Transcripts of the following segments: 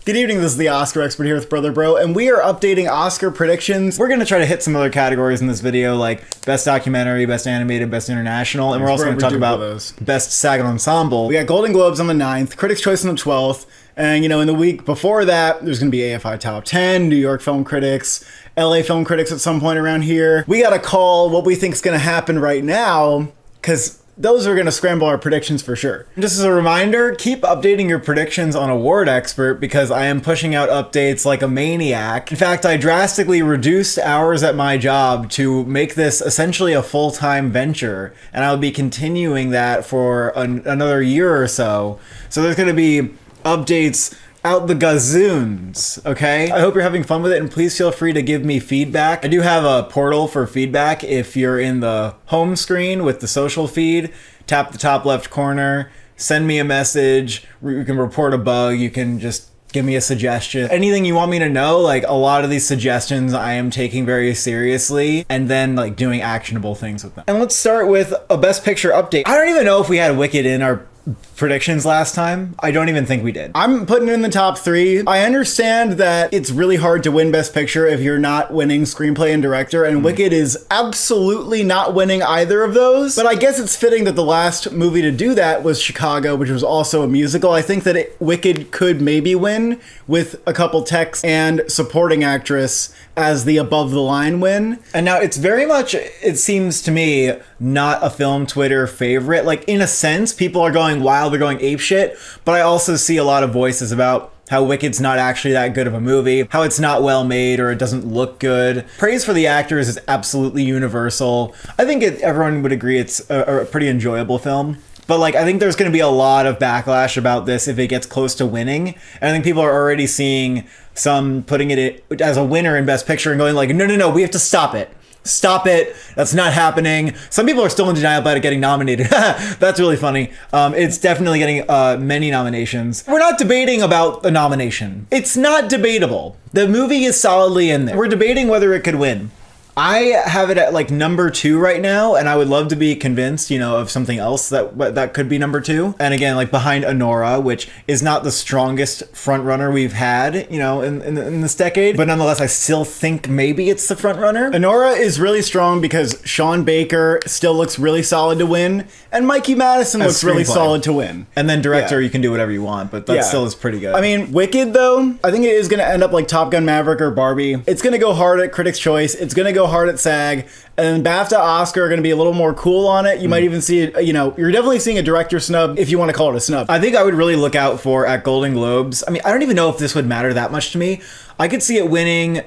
Good evening, this is the Oscar expert here with Brother Bro, and we are updating Oscar predictions. We're going to try to hit some other categories in this video, like Best Documentary, Best Animated, Best International, and we're also going to talk about Best SAG Ensemble. We got Golden Globes on the 9th, Critics' Choice on the 12th, and you know, in the week before that, there's going to be AFI Top 10, New York Film Critics, LA Film Critics at some point around here. We got to call what we think is going to happen right now, because those are going to scramble our predictions for sure. Just as a reminder, keep updating your predictions on Award Expert because I am pushing out updates like a maniac. In fact, I drastically reduced hours at my job to make this essentially a full-time venture, and I'll be continuing that for another year or so. So there's going to be updates out the gazoons, okay? I hope you're having fun with it, and please feel free to give me feedback. I do have a portal for feedback. If you're in the home screen with the social feed, tap the top left corner, send me a message, you can report a bug, you can just give me a suggestion. Anything you want me to know, like a lot of these suggestions I am taking very seriously and then like doing actionable things with them. And let's start with a Best Picture update. I don't even know if we had Wicked in our predictions last time. I don't even think we did. I'm putting it in the top 3. I understand that it's really hard to win Best Picture if you're not winning Screenplay and Director, and Wicked is absolutely not winning either of those. But I guess it's fitting that the last movie to do that was Chicago, which was also a musical. I think that Wicked could maybe win with a couple text and supporting actress as the above the line win. And now it's very much, it seems to me, not a film Twitter favorite. Like in a sense, people are going wild, they're going apeshit, but I also see a lot of voices about how Wicked's not actually that good of a movie, how it's not well made or it doesn't look good. Praise for the actors is absolutely universal. I think everyone would agree it's a pretty enjoyable film. But like, I think there's going to be a lot of backlash about this if it gets close to winning. And I think people are already seeing some putting it as a winner in Best Picture and going like, no, we have to stop it. Stop it. That's not happening. Some people are still in denial about it getting nominated. That's really funny. It's definitely getting many nominations. We're not debating about the nomination. It's not debatable. The movie is solidly in there. We're debating whether it could win. I have it at like number 2 right now, and I would love to be convinced, you know, of something else that could be number 2. And again, like behind Anora, which is not the strongest front runner we've had, you know, in this decade, but nonetheless, I still think maybe it's the front runner. Anora is really strong because Sean Baker still looks really solid to win, and Mikey Madison looks really solid to win. And then director, you can do whatever you want, but that still is pretty good. I mean, Wicked though, I think it is going to end up like Top Gun Maverick or Barbie. It's going to go hard at Critics' Choice. It's going to go hard at SAG, and then BAFTA, Oscar are going to be a little more cool on it. You might even see it, you know, you're definitely seeing a director snub if you want to call it a snub. I think I would really look out for at Golden Globes. I mean, I don't even know if this would matter that much to me. I could see it winning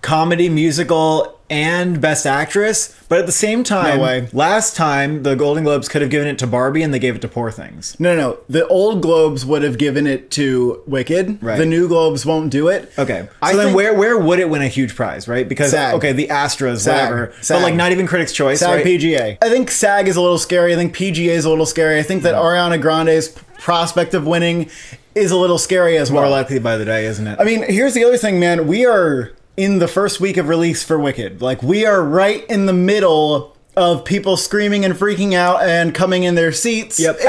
comedy, musical, and Best Actress, but at the same time, last time the Golden Globes could have given it to Barbie and they gave it to Poor Things. No. The old Globes would have given it to Wicked. Right. The new Globes won't do it. Okay. So then where would it win a huge prize, right? Because, SAG. Okay, the Astros, whatever. SAG. But like not even Critics' Choice, SAG, right? PGA. I think SAG is a little scary. I think PGA is a little scary. I think that Ariana Grande's prospect of winning is a little scary as well. More likely by the day, isn't it? I mean, here's the other thing, man. We are in the first week of release for Wicked. Like, we are right in the middle of people screaming and freaking out and coming in their seats. Yep.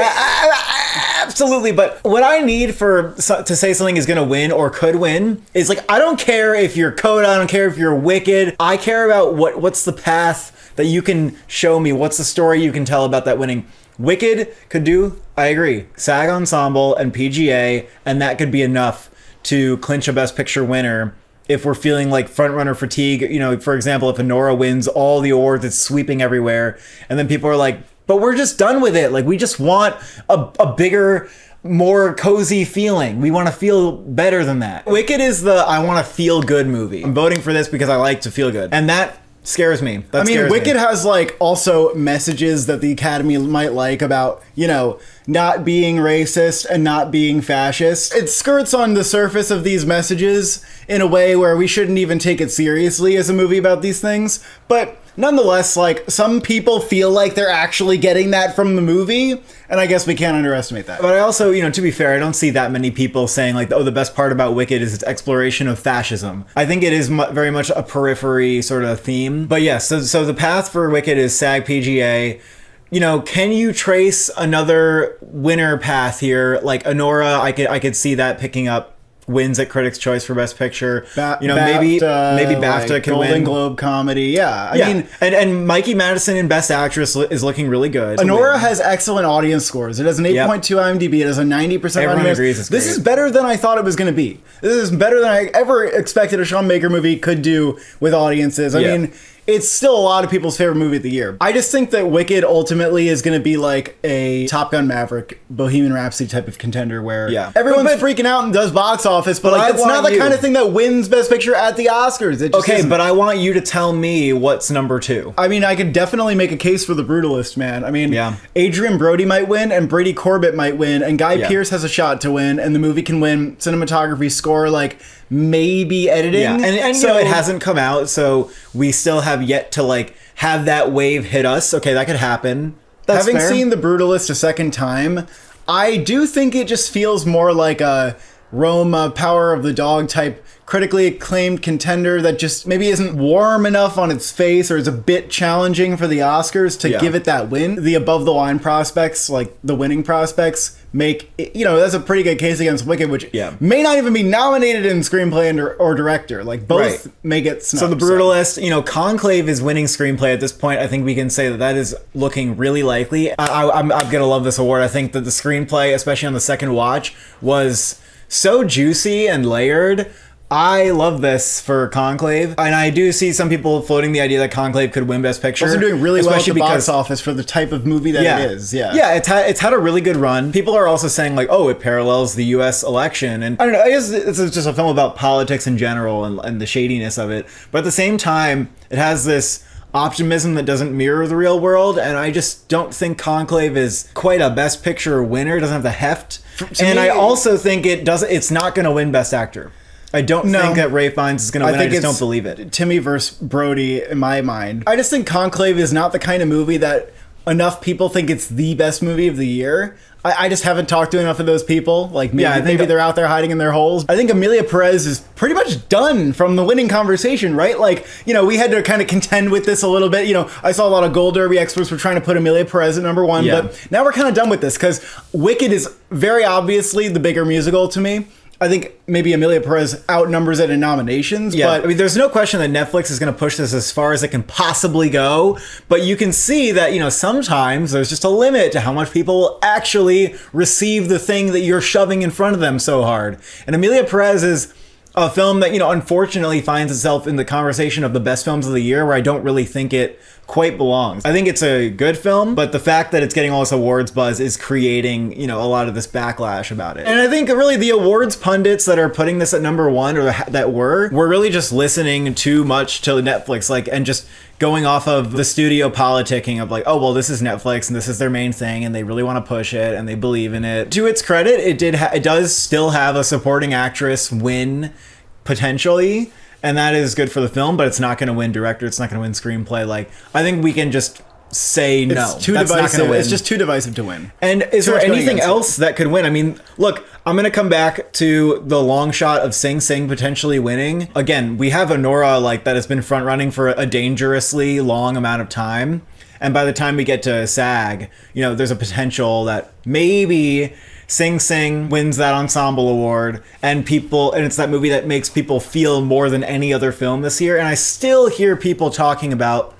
Absolutely. But what I need to say something is going to win or could win is like, I don't care if you're Coda, I don't care if you're Wicked. I care about what's the path that you can show me. What's the story you can tell about that winning. Wicked could do, I agree, SAG Ensemble and PGA, and that could be enough to clinch a Best Picture winner. If we're feeling like frontrunner fatigue, you know, for example, if Anora wins all the awards, it's sweeping everywhere, and then people are like, but we're just done with it. Like, we just want a bigger, more cozy feeling. We want to feel better than that. Wicked is the I want to feel good movie. I'm voting for this because I like to feel good. And that scares me. Wicked has like also messages that the Academy might like about, you know, not being racist and not being fascist. It skirts on the surface of these messages in a way where we shouldn't even take it seriously as a movie about these things. But nonetheless, like, some people feel like they're actually getting that from the movie, and I guess we can't underestimate that. But I also, you know, to be fair, I don't see that many people saying like, oh, the best part about Wicked is its exploration of fascism. I think it is very much a periphery sort of theme. But yes, so the path for Wicked is SAG, PGA. You know, can you trace another winner path here? Like Anora, I could see that picking up wins at Critics' Choice for Best Picture. maybe BAFTA like could Golden win. Globe comedy. Yeah, I mean, and Mikey Madison in Best Actress is looking really good. Honora has excellent audience scores. It has an 8.2 IMDb. It has a 90% Everyone agrees it's This great. is better than I thought it was going to be. This is better than I ever expected a Sean Baker movie could do with audiences. I mean, it's still a lot of people's favorite movie of the year. I just think that Wicked ultimately is going to be like a Top Gun Maverick, Bohemian Rhapsody type of contender where everyone's freaking out and does box office, but like, it's not the kind of thing that wins Best Picture at the Oscars. It just isn't. But I want you to tell me what's number 2. I mean, I could definitely make a case for The Brutalist, man. I mean, Adrian Brody might win, and Brady Corbett might win, and Guy Pearce has a shot to win, and the movie can win cinematography, score, like maybe editing. Yeah. And so it hasn't come out, so we still have yet to like have that wave hit us. Okay, that could happen. That's Having fair. seen The Brutalist a second time, I do think it just feels more like a Rome, Power of the Dog type critically acclaimed contender that just maybe isn't warm enough on its face or is a bit challenging for the Oscars to give it that win. The above the line prospects, like the winning prospects, make that's a pretty good case against Wicked, which may not even be nominated in screenplay or director. Like both may get snubbed. So The Brutalist, Conclave is winning screenplay at this point. I think we can say that is looking really likely. I'm gonna love this award. I think that the screenplay, especially on the second watch, was so juicy and layered. I love this for Conclave, and I do see some people floating the idea that Conclave could win Best Picture. Also doing really well at the box office for the type of movie that it is. It's had a really good run. People are also saying like, oh, it parallels the U.S. election, and I don't know. I guess it's just a film about politics in general and the shadiness of it, but at the same time, it has this optimism that doesn't mirror the real world, and I just don't think Conclave is quite a Best Picture winner. It doesn't have the heft, I also think it's not going to win Best Actor. I don't think that Ralph Fiennes is going to win. I just don't believe it. Timmy versus Brody in my mind. I just think Conclave is not the kind of movie that enough people think it's the best movie of the year. I just haven't talked to enough of those people. Like maybe they're out there hiding in their holes. I think Amelia Perez is pretty much done from the winning conversation, right? Like, we had to kind of contend with this a little bit. I saw a lot of Gold Derby experts were trying to put Amelia Perez at number 1, but now we're kind of done with this because Wicked is very obviously the bigger musical to me. I think maybe Amelia Perez outnumbers it in nominations. Yeah, but I mean, there's no question that Netflix is going to push this as far as it can possibly go. But you can see that, sometimes there's just a limit to how much people will actually receive the thing that you're shoving in front of them so hard. And Amelia Perez is a film that, unfortunately finds itself in the conversation of the best films of the year, where I don't really think it quite belongs. I think it's a good film, but the fact that it's getting all this awards buzz is creating, a lot of this backlash about it. And I think really the awards pundits that are putting this at number 1 or that were really just listening too much to Netflix, and just going off of the studio politicking of like, oh, well, this is Netflix and this is their main thing and they really want to push it and they believe in it. To its credit, it does still have a supporting actress win potentially. And that is good for the film, but it's not going to win director. It's not going to win screenplay. Like, I think we can just say no. It's too divisive. It's just too divisive to win. And is there anything else that could win? I mean, look, I'm going to come back to the long shot of Sing Sing potentially winning. Again, we have Honora that has been front running for a dangerously long amount of time. And by the time we get to SAG, there's a potential that maybe Sing Sing wins that Ensemble award, and it's that movie that makes people feel more than any other film this year. And I still hear people talking about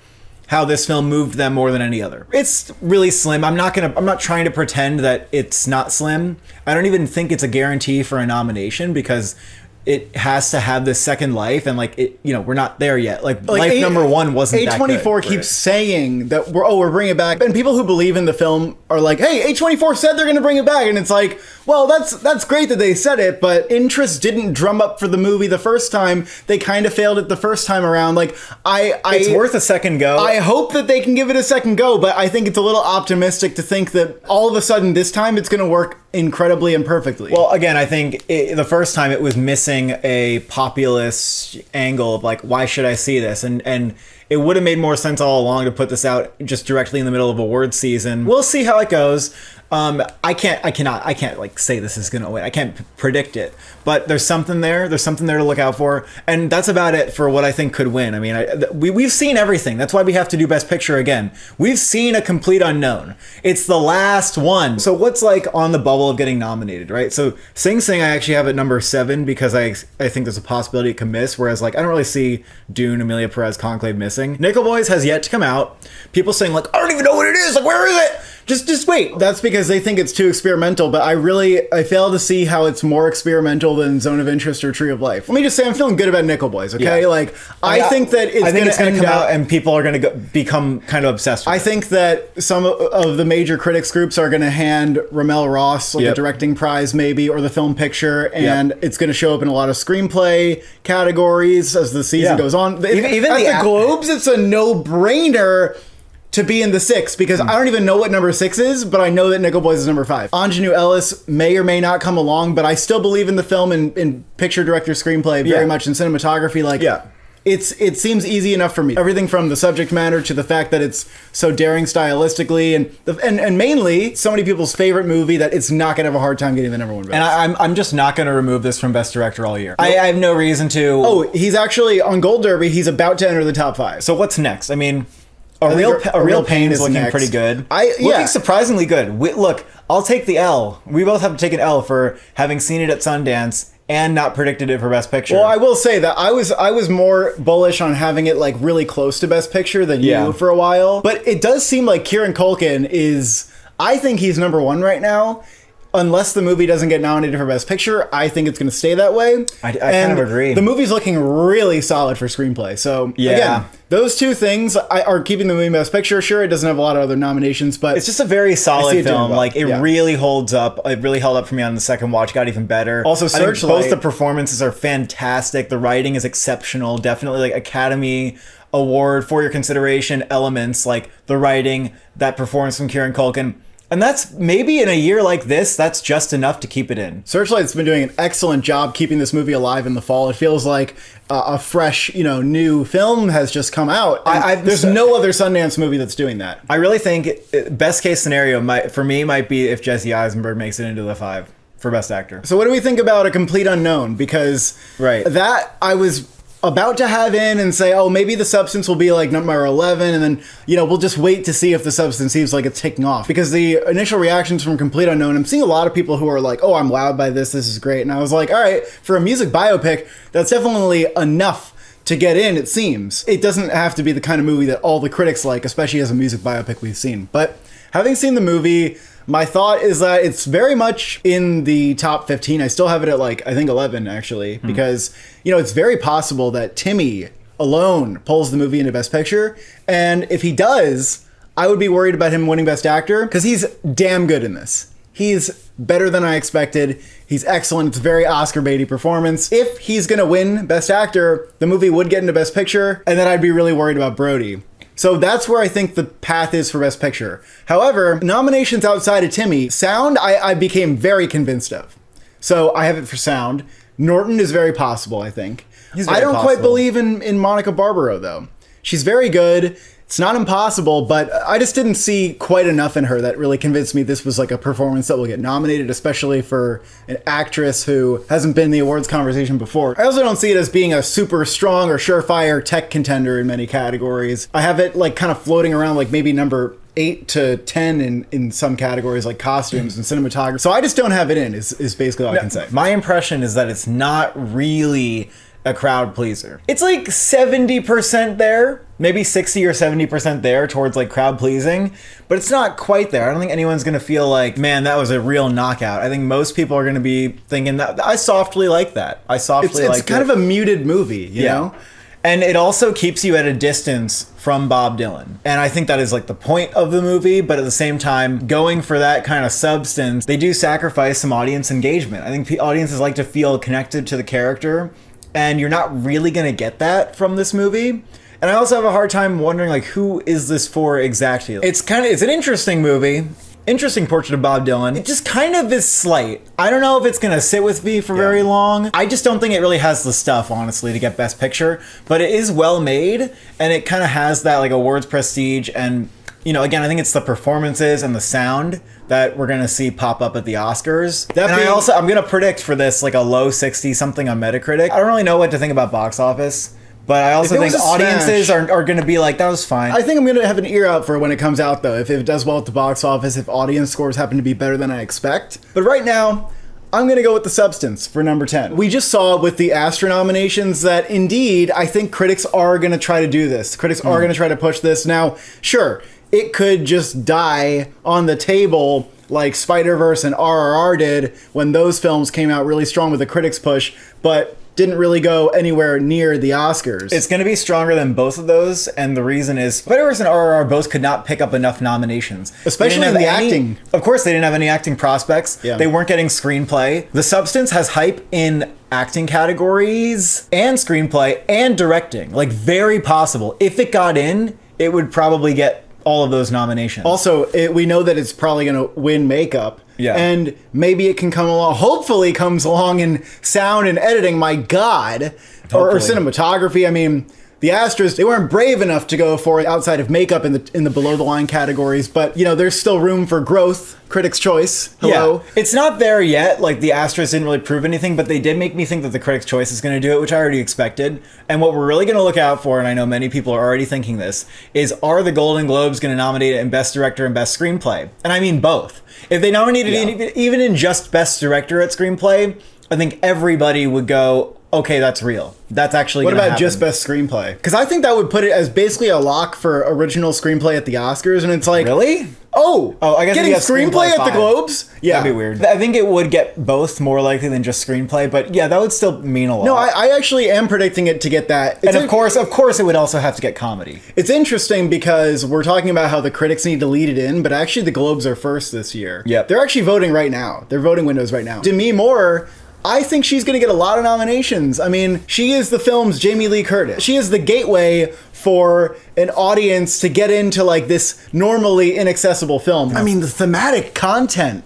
how this film moved them more than any other. It's really slim. I'm not trying to pretend that it's not slim. I don't even think it's a guarantee for a nomination because it has to have this second life, and we're not there yet. Life number 1 wasn't that good. A24 keeps saying that we're bringing it back, and people who believe in the film are like, hey, A24 said they're going to bring it back, and it's like, well, that's great that they said it, but interest didn't drum up for the movie the first time. They kind of failed it the first time around. It's worth a second go. I hope that they can give it a second go, but I think it's a little optimistic to think that all of a sudden this time it's going to work incredibly and perfectly. Well, again, I think the first time it was missing a populist angle of why should I see this? And it would have made more sense all along to put this out just directly in the middle of awards season. We'll see how it goes. I can't like say this is gonna win. I can't predict it, but there's something there. There's something there to look out for, and that's about it for what I think could win. I meing, we've seen everything. That's why we have to do Best Picture again. We've seen a complete unknown. It's the last one. So what's like on the bubble of getting nominated, right? So Sing Sing, I actually have at number 7 because I think there's a possibility it can miss. Whereas like I don't really see Dune, Emilia Perez, Conclave missing. Nickel Boys has yet to come out. People saying like I don't even know what it is. Like where is it? Just wait. That's because they think it's too experimental, but I fail to see how it's more experimental than Zone of Interest or Tree of Life. Let me just say I'm feeling good about Nickel Boys, okay? Yeah. Like I think that it's going to come out and people are going to become kind of obsessed with it. I think that some of the major critics groups are going to hand Ramel Ross like a directing prize maybe, or the film picture, and it's going to show up in a lot of screenplay categories as the season goes on. Even at the Globes, it's a no-brainer to be in the 6 because I don't even know what number 6 is, but I know that Nickel Boys is number 5. Ingenue Ellis may or may not come along, but I still believe in the film and in picture, director, screenplay, very much in cinematography. Like, it seems easy enough for me. Everything from the subject matter to the fact that it's so daring stylistically, and mainly so many people's favorite movie that it's not gonna have a hard time getting the number 1 vote. And I'm just not gonna remove this from Best Director all year. I have no reason to. Oh, he's actually on Gold Derby. He's about to enter the top 5. So what's next? I mean. A real pain is looking pretty good. Looking surprisingly good. Look, I'll take the L. We both have to take an L for having seen it at Sundance and not predicted it for Best Picture. Well, I will say that I was more bullish on having it like really close to Best Picture than you for a while. But it does seem like Kieran Culkin is. I think he's number 1 right now. Unless the movie doesn't get nominated for Best Picture, I think it's going to stay that way. I kind of agree. The movie's looking really solid for screenplay. So, again, those two things are keeping the movie Best Picture. Sure, it doesn't have a lot of other nominations, but it's just a very solid film. Like, it really holds up. It really held up for me on the second watch. Got even better. Also, Searchlight. Both the performances are fantastic. The writing is exceptional. Definitely, like, Academy Award for your consideration elements, like the writing, that performance from Kieran Culkin. And that's maybe in a year like this, that's just enough to keep it in. Searchlight's been doing an excellent job keeping this movie alive in the fall. It feels like a fresh, new film has just come out. There's no other Sundance movie that's doing that. I really think best case scenario for me might be if Jesse Eisenberg makes it into the 5 for Best Actor. So what do we think about A Complete Unknown? Because that I was about to have in and say, oh, maybe The Substance will be like number 11, and then, we'll just wait to see if The Substance seems like it's taking off. Because the initial reactions from Complete Unknown, I'm seeing a lot of people who are like, oh, I'm wowed by this is great. And I was like, all right, for a music biopic, that's definitely enough to get in, it seems. It doesn't have to be the kind of movie that all the critics like, especially as a music biopic we've seen. But having seen the movie, my thought is that it's very much in the top 15. I still have it at I think 11 actually, because, it's very possible that Timmy alone pulls the movie into Best Picture. And if he does, I would be worried about him winning Best Actor because he's damn good in this. He's better than I expected. He's excellent. It's a very Oscar baity performance. If he's going to win Best Actor, the movie would get into Best Picture, and then I'd be really worried about Brody. So that's where I think the path is for Best Picture. However, nominations outside of Timmy, sound, I became very convinced of. So I have it for sound. Norton is very possible, I think. I don't quite believe in Monica Barbaro, though. She's very good. It's not impossible, but I just didn't see quite enough in her that really convinced me this was like a performance that will get nominated, especially for an actress who hasn't been in the awards conversation before. I also don't see it as being a super strong or surefire tech contender in many categories. I have it kind of floating around maybe number 8 to 10 in some categories like costumes and cinematography. So I just don't have it in, is basically all I can say. My impression is that it's not really a crowd pleaser. It's 70% there, maybe 60 or 70% there towards crowd pleasing, but it's not quite there. I don't think anyone's gonna feel man, that was a real knockout. I think most people are gonna be thinking that I softly like that. It's kind of a muted movie, you know? And it also keeps you at a distance from Bob Dylan. And I think that is the point of the movie, but at the same time, going for that kind of substance, they do sacrifice some audience engagement. I think audiences like to feel connected to the character, and you're not really going to get that from this movie. And I also have a hard time wondering who is this for exactly. It's an interesting movie. Interesting portrait of Bob Dylan. It just kind of is slight. I don't know if it's gonna sit with me for very long. I just don't think it really has the stuff, honestly, to get Best Picture. But it is well made, and it kind of has that awards prestige. And you know, again, I think it's the performances and the sound that we're gonna see pop up at the Oscars. I'm gonna predict for this like a low 60 something on Metacritic. I don't really know what to think about box office, but I also think audiences are going to be like, that was fine. I think I'm going to have an ear out for when it comes out, though. If it does well at the box office, if audience scores happen to be better than I expect. But right now, I'm going to go with The Substance for number 10. We just saw with the Astra nominations that indeed, I think critics are going to try to do this. Critics are going to try to push this. Now, sure, it could just die on the table like Spider-Verse and RRR did when those films came out really strong with a critics push, but didn't really go anywhere near the Oscars. It's going to be stronger than both of those, and the reason is Spider-Verse and RRR both could not pick up enough nominations. Especially in the acting. Of course, they didn't have any acting prospects. Yeah. They weren't getting screenplay. The Substance has hype in acting categories and screenplay and directing. Like, very possible. If it got in, it would probably get all of those nominations. Also, we know that it's probably going to win makeup. Yeah. And maybe it can come along, hopefully comes along in sound and editing, my God. Or cinematography. I mean, the Astros, they weren't brave enough to go for it outside of makeup in the below the line categories, but you know, there's still room for growth. Critics' Choice. Hello. Yeah. It's not there yet. Like, the Astros didn't really prove anything, but they did make me think that the Critics' Choice is going to do it, which I already expected. And what we're really going to look out for, and I know many people are already thinking this, is are the Golden Globes going to nominate it in Best Director and Best Screenplay? And I mean both. If they nominated it even in just Best Director at Screenplay, I think everybody would go, okay, that's real. That's actually What about happen. just Best Screenplay? Because I think that would put it as basically a lock for original screenplay at the Oscars, and it's like... Really? Oh, I guess getting screenplay at the Globes? Yeah. That'd be weird. I think it would get both more likely than just screenplay, but yeah, that would still mean a lot. No, I actually am predicting it to get that. And of course, it would also have to get comedy. It's interesting because we're talking about how the critics need to lead it in, but actually the Globes are first this year. Yep. They're actually voting right now. They're voting windows right now. Demi Moore... I think she's going to get a lot of nominations. I mean, she is the film's Jamie Lee Curtis. She is the gateway for an audience to get into like this normally inaccessible film. I mean, the thematic content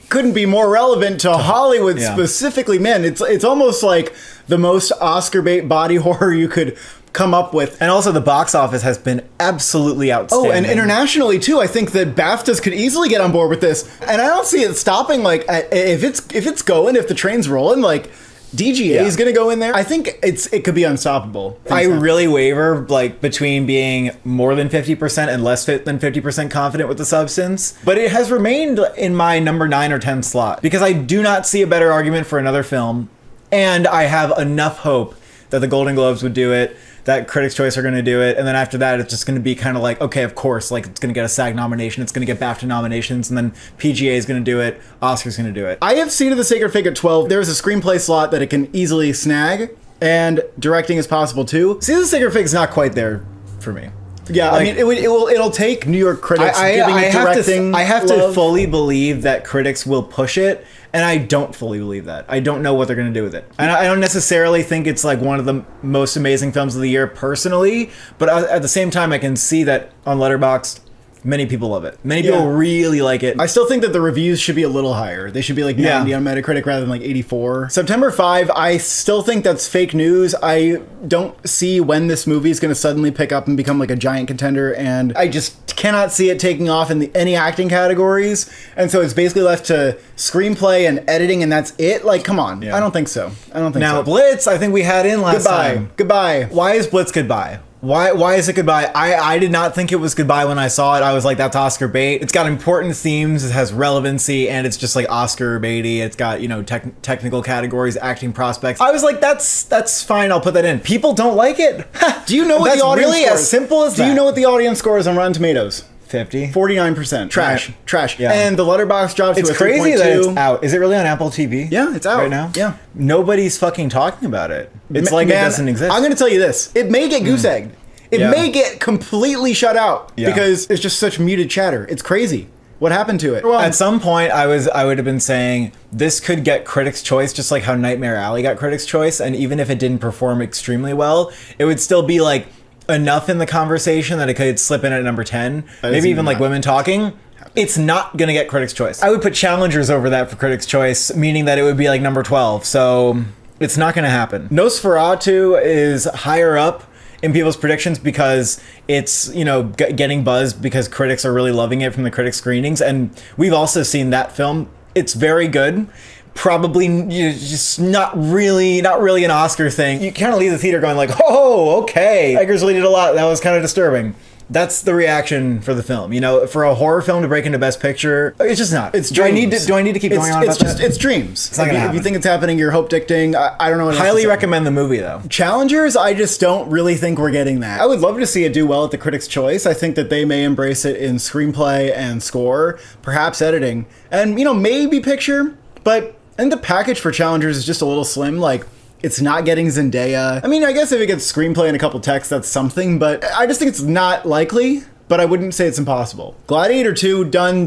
couldn't be more relevant to Hollywood specifically. Man, it's almost like the most Oscar bait body horror you could come up with. And also the box office has been absolutely outstanding. Oh, and internationally too. I think that BAFTAs could easily get on board with this. And I don't see it stopping. Like, if it's going, if the train's rolling, like DGA is going to go in there. I think it could be unstoppable. I really waver like between being more than 50% and less than 50% confident with The Substance, but it has remained in my number 9 or 10 slot because I do not see a better argument for another film, and I have enough hope that the Golden Globes would do it, that Critics' Choice are going to do it, and then after that, it's just going to be kind of like, okay, of course, like it's going to get a SAG nomination, it's going to get BAFTA nominations, and then PGA is going to do it, Oscar's going to do it. I have Seat of the Sacred Fig at 12. There's a screenplay slot that it can easily snag, and directing is possible too. Seat of the Sacred Fig is not quite there for me. Yeah, like, I mean, it'll take New York critics giving it directing. I have to fully believe that critics will push it, and I don't fully believe that. I don't know what they're going to do with it. And I don't necessarily think it's like one of the most amazing films of the year personally, but at the same time, I can see that on Letterboxd, many people love it. Many people really like it. I still think that the reviews should be a little higher. They should be like 90 on Metacritic rather than like 84. September 5, I still think that's fake news. I don't see when this movie is going to suddenly pick up and become like a giant contender, and I just cannot see it taking off in any acting categories. And so it's basically left to screenplay and editing, and that's it. Like, come on. I don't think so. Now, Blitz, I think we had in last time. Goodbye. Why is Blitz goodbye? Why is it goodbye? I did not think it was goodbye when I saw it. I was like, that's Oscar bait. It's got important themes, it has relevancy, and it's just like Oscar baity. It's got, you know, technical categories, acting prospects. I was like, that's fine, I'll put that in. People don't like it. Do you know what the audience really scores? As simple as that? Do you know what the audience score is on Rotten Tomatoes? 50. 49%. Trash. Right. Trash. Yeah. And the Letterboxd drops to a 3.2. It's crazy that it's out. Is it really on Apple TV? Yeah, it's out right now. Yeah. Nobody's fucking talking about it. It's like it doesn't exist. I'm going to tell you this. It may get goose egged. It may get completely shut out because it's just such muted chatter. It's crazy. What happened to it? Well, at some point, I would have been saying this could get Critics' Choice, just like how Nightmare Alley got Critics' Choice, and even if it didn't perform extremely well, it would still be like enough in the conversation that it could slip in at number 10. Maybe even like Women Talking. It's not gonna get Critics' Choice. I would put Challengers over that for Critics' Choice, meaning that it would be like number 12. So it's not gonna happen. Nosferatu is higher up in people's predictions because it's, you know, getting buzz because critics are really loving it from the critic screenings. And we've also seen that film. It's very good. Probably just not really an Oscar thing. You kind of leave the theater going like, oh, okay. Eggers really did a lot. That was kind of disturbing. That's the reaction for the film. You know, for a horror film to break into Best Picture, it's just not. It's dreams. Do I need to keep going on about that? It's dreams. It's not gonna happen. If you think it's happening, you're hope dictating. I don't know what else Highly to say. recommend the movie, though. Challengers, I just don't really think we're getting that. I would love to see it do well at the Critics' Choice. I think that they may embrace it in screenplay and score, perhaps editing, and, you know, maybe picture, but I think the package for Challengers is just a little slim. Like, it's not getting Zendaya. I mean, I guess if it gets screenplay and a couple texts, that's something, but I just think it's not likely. But I wouldn't say it's impossible. Gladiator 2, done.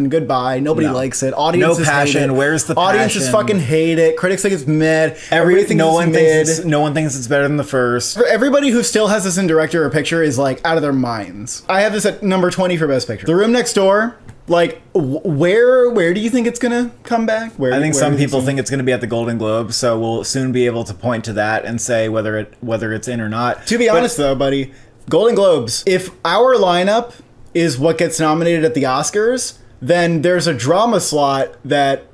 Goodbye. Nobody likes it. Audiences no passion. hate it. Where's the passion? Audiences fucking hate it. Critics think it's mid. No one thinks it's better than the first. For everybody who still has this in director or picture is like out of their minds. I have this at number 20 for Best Picture. The Room Next Door. Like, where do you think it's gonna come back? I think some people think it's gonna be at the Golden Globes, so we'll soon be able to point to that and say whether it's in or not. To be honest, though, buddy, Golden Globes. If our lineup is what gets nominated at the Oscars, then there's a drama slot that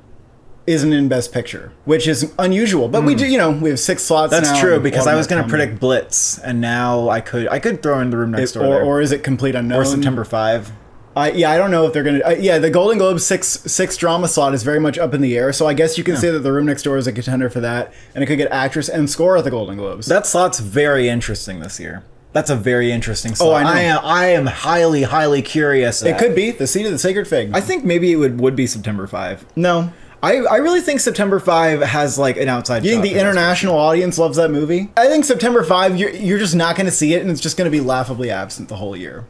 isn't in Best Picture, which is unusual. But we do, you know, we have 6 slots. That's now. true, because I was going to predict Blitz, and now I could throw in The Room Next Door, or is it Complete Unknown, or September 5? I don't know if they're gonna. The Golden Globes six drama slot is very much up in the air. So I guess you can say that The Room Next Door is a contender for that, and it could get actress and score at the Golden Globes. That slot's very interesting this year. That's a very interesting slot. Oh, I know. I am highly curious. It could be the Seat of the Sacred Fig. I think maybe it would be September 5. No. I really think September 5 has like an outside. You think the international audience loves that movie? I think September 5, you're just not going to see it, and it's just going to be laughably absent the whole year.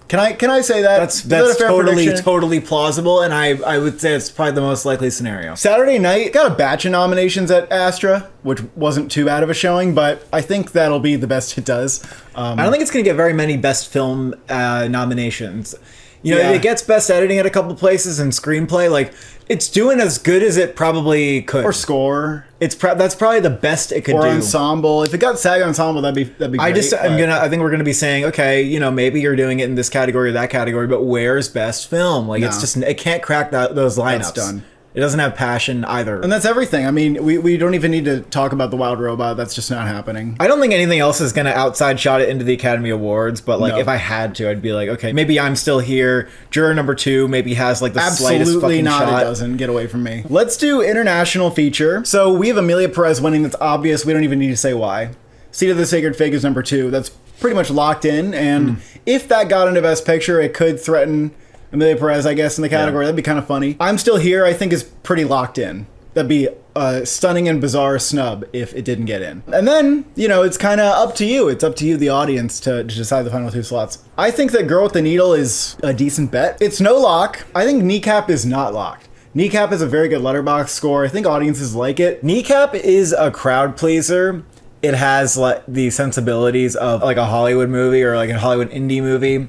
Can I say that? That's totally plausible, and I would say it's probably the most likely scenario. Saturday night got a batch of nominations at Astra, which wasn't too bad of a showing, but I think that'll be the best it does. I don't think it's going to get very many Best Film nominations. You know, it gets Best Editing at a couple places and Screenplay. Like, it's doing as good as it probably could. Or Score. That's probably the best it could do. Or Ensemble. If it got SAG Ensemble, that'd be great. I think we're gonna be saying, okay, you know, maybe you're doing it in this category or that category, but where's Best Film? Like, it's just, it can't crack those lineups. That's done. It doesn't have passion either. And that's everything. I mean, we don't even need to talk about The Wild Robot. That's just not happening. I don't think anything else is going to outside shot it into the Academy Awards, but like if I had to, I'd be like, okay, maybe I'm Still Here. Juror number 2 maybe has like the slightest fucking not, shot. It doesn't. Get away from me. Let's do international feature. So we have Amelia Perez winning. That's obvious. We don't even need to say why. Seat of the Sacred Fig is number 2. That's pretty much locked in. And if that got into Best Picture, it could threaten Amelia Perez, I guess, in the category. That'd be kind of funny. I'm Still Here, I think, is pretty locked in. That'd be a stunning and bizarre snub if it didn't get in. And then, you know, it's kind of up to you. It's up to you, the audience, to decide the final 2 slots. I think that Girl with the Needle is a decent bet. It's no lock. I think Kneecap is not locked. Kneecap is a very good Letterboxd score. I think audiences like it. Kneecap is a crowd pleaser. It has like the sensibilities of like a Hollywood movie or like a Hollywood indie movie.